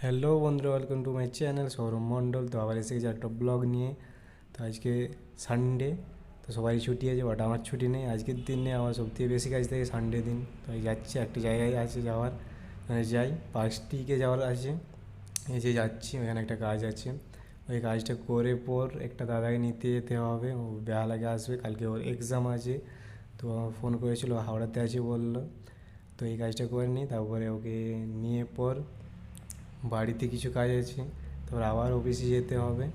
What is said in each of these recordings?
Hello বন্ধুরা, welcome to my channel Sourav Mondal. তো আবার এসে গেছে একটা ব্লগ নিয়ে। তো আজকে সানডে, তো সবাই ছুটি আছে, বাট আমার ছুটি নেই। আজকের দিনে আমার সবথেকে বেশি কাজ থাকে সানডে দিন। তো আমি যাচ্ছি, একটা জায়গায় আছে যাওয়ার, যাই পার্ক স্ট্রিটে যাওয়ার আছে, এই যে যাচ্ছি, ওখানে একটা কাজ আছে। ওই কাজটা করে পর একটা দাদাকে নিতে যেতে হবে, ও বেহালাকে আসবে, কালকে ওর এক্সাম আছে। তো আমার ফোন করেছিল, হাওড়াতে আছে বললো। তো এই কাজটা করে নিই, তারপরে ওকে নিয়ে পর বাড়িতে কিছু কাজ আছে, তারপর আবার অফিসে যেতে হবে।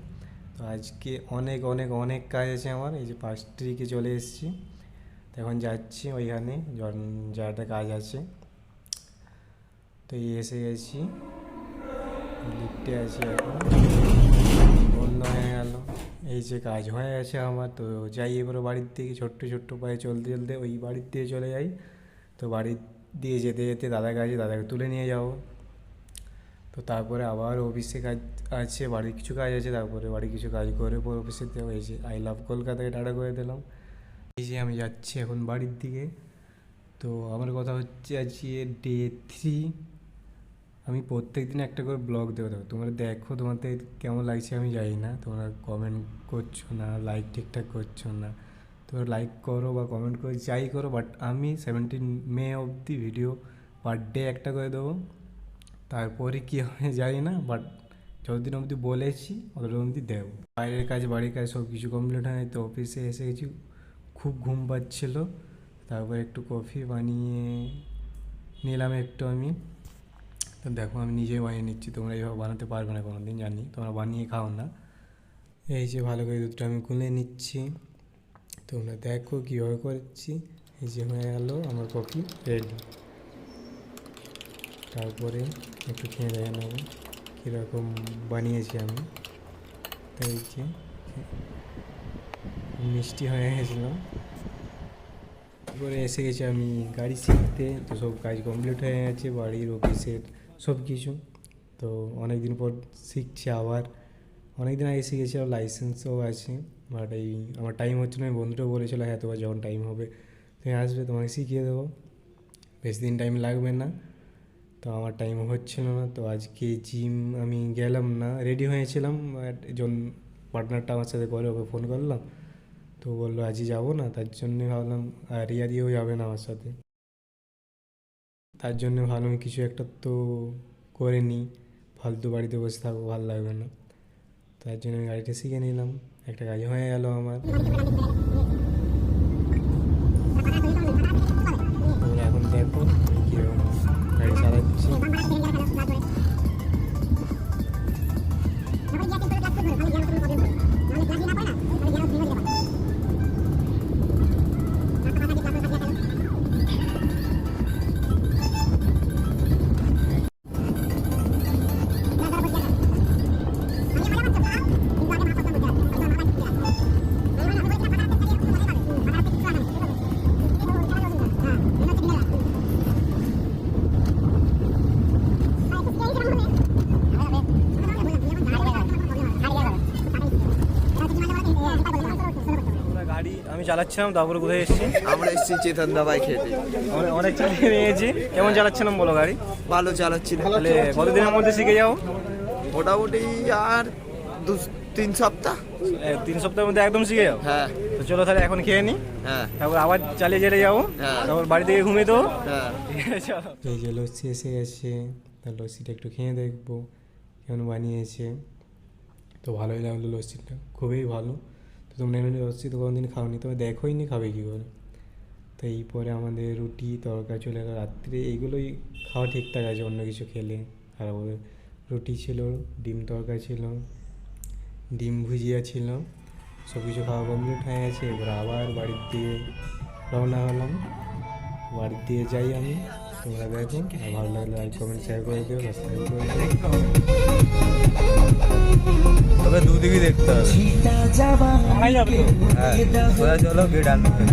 তো আজকে অনেক অনেক অনেক কাজ আছে আমার। এই যে 5 তারিখে চলে এসেছি, তো এখন যাচ্ছি ওইখানে জায়গাটা কাজ আছে। তো এই এসে গেছি, লিফটে আছি, এখন বন্ধ হয়ে গেল। এই যে কাজ হয়ে গেছে আমার। তো যাই এবারে বাড়ির দিকে, ছোট্ট ছোট্ট পায়ে চলতে চলতে ওই বাড়ির দিয়ে চলে যাই। তো বাড়ির দিয়ে যেতে যেতে দাদার কাছে, দাদাকে তুলে নিয়ে যাবো। তো তারপরে আবার অফিসে কাজ আছে, বাড়ির কিছু কাজ আছে, তারপরে বাড়ির কিছু কাজ করে পর অফিসে দেবো। এই যে আই লাভ কলকাতাকে টাটা করে দিলাম। এই যে আমি যাচ্ছি এখন বাড়ির দিকে। তো আমার কথা হচ্ছে আজকে ডে 3। আমি প্রত্যেক দিন একটা করে ব্লগ দেবো। তোমরা দেখো, তোমাদের কেমন লাগছে আমি জানি না। তোমরা কমেন্ট করছো না, লাইক ঠিকঠাক করছো না। তোমরা লাইক করো বা কমেন্ট করো, যাই করো, বাট আমি 17 মে অবধি ভিডিও পার ডে একটা করে দেবো। তারপরে কী হয় জানি না, বাট যতদিন অবধি বলেছি অতদিন অবধি দেবো। বাইরের কাজ, বাড়ির কাজ সব কিছু কমপ্লিট হয়। তো অফিসে এসে গেছি, খুব ঘুম পাচ্ছিল। তারপর একটু কফি বানিয়ে নিলাম একটু আমি। তো দেখো আমি নিজেই বানিয়ে নিচ্ছি, তোমরা এইভাবে বানাতে পারবে না কোনো দিন, জানি তোমরা বানিয়ে খাও না। এই যে ভালো করে দুধটা আমি গুলে নিচ্ছি, তোমরা দেখো কীভাবে করছি। এই যে হয়ে গেল আমার কফি রেডি। তারপরে একটু খেয়ে দেখে নেবো কীরকম বানিয়েছি আমি। তাই যে মিষ্টি হয়ে গেছিলো। তারপরে এসে গেছি আমি গাড়ি শিখতে। তো সব কাজ কমপ্লিট হয়ে গেছে, বাড়ির অফিসের সব কিছু। তো অনেক দিন পর শিখছি আবার। অনেক দিন আগে শিখেছি, আর লাইসেন্সও আছে, বাট এই আমার টাইম হচ্ছে না। বন্ধুটাও বলেছিলো হ্যাঁ তোমার যখন টাইম হবে তুমি আসবে, তোমাকে শিখিয়ে দেবো, বেশি দিন টাইম লাগবে না। তো আমার টাইম হচ্ছিল না। তো আজকে জিম আমি গেলাম না, রেডি হয়েছিলাম, একজন পার্টনারটা আমার সাথে করে, ওকে ফোন করলাম। তো বললো আজই যাবো না, তার জন্যে ভাবলাম, আর রিয়া দিয়েও যাবে না আমার সাথে। তার জন্য ভাবলাম কিছু একটা তো করে নিই, ফালতু বাড়িতে বসে থাকবো, ভালো লাগবে না। তার জন্য আমি গাড়িটা শিখে নিলাম, একটা কাজ হয়ে গেল আমার। তোমরা এখন দেখো কীরকম গাড়ি চালাচ্ছি। আমি চালাচ্ছিলাম, তারপরে কোথায় এসেছি? আমরা এসেছি চেতন দাবাই খেতে। অনেক চালিয়ে নিয়েছি। কেমন চালাচ্ছিলাম বলো গাড়ি? ভালো চালাচ্ছি। তাহলে কতদিনের মধ্যে শিখে যাও? মোটামুটি আর 2-3 সপ্তাহ। 3 সপ্তাহের মধ্যে একদম শিখে যাও? হ্যাঁ। তো চলো তাহলে এখন খেয়ে নিই, হ্যাঁ, তারপর আবার চালিয়ে যেতে যাবো। হ্যাঁ। তারপর বাড়ি থেকে ঘুমিয়ে দেবো। হ্যাঁ, ঠিক আছে চলো। এই যে লস্যি এসে গেছে, তার লস্যিটা একটু খেয়ে দেখবো কেমন বানিয়েছে। তো ভালোই লাগলো লস্যিটা, খুবই ভালো। তো তোমরা এমনি লস্যি তো কোনোদিন খাওনি, তবে দেখোই নি, খাবে কী করে। তো এই পরে আমাদের রুটি তরকা চলে এলো রাত্রে। এইগুলোই খাওয়া ঠিকঠাক আছে, অন্য কিছু খেলে খারাপ হবে। রুটি ছিল, ডিম তরকা ছিল, ডিম ভুজিয়া ছিল, সব কিছু খাওয়া কমপ্লিট হয়ে গেছে। এবার আবার বাড়ির দিয়ে রওনা হলাম। বাড়ির দিয়ে যাই আমি, তোমরা দেখো। আর ভালো লাগলে লাইক কমেন্ট শেয়ার করে দিও, সাবস্ক্রাইব করে দিও। তবে দুদিকে দেখতে হবে। হ্যাঁ, চলো গেট আনতে।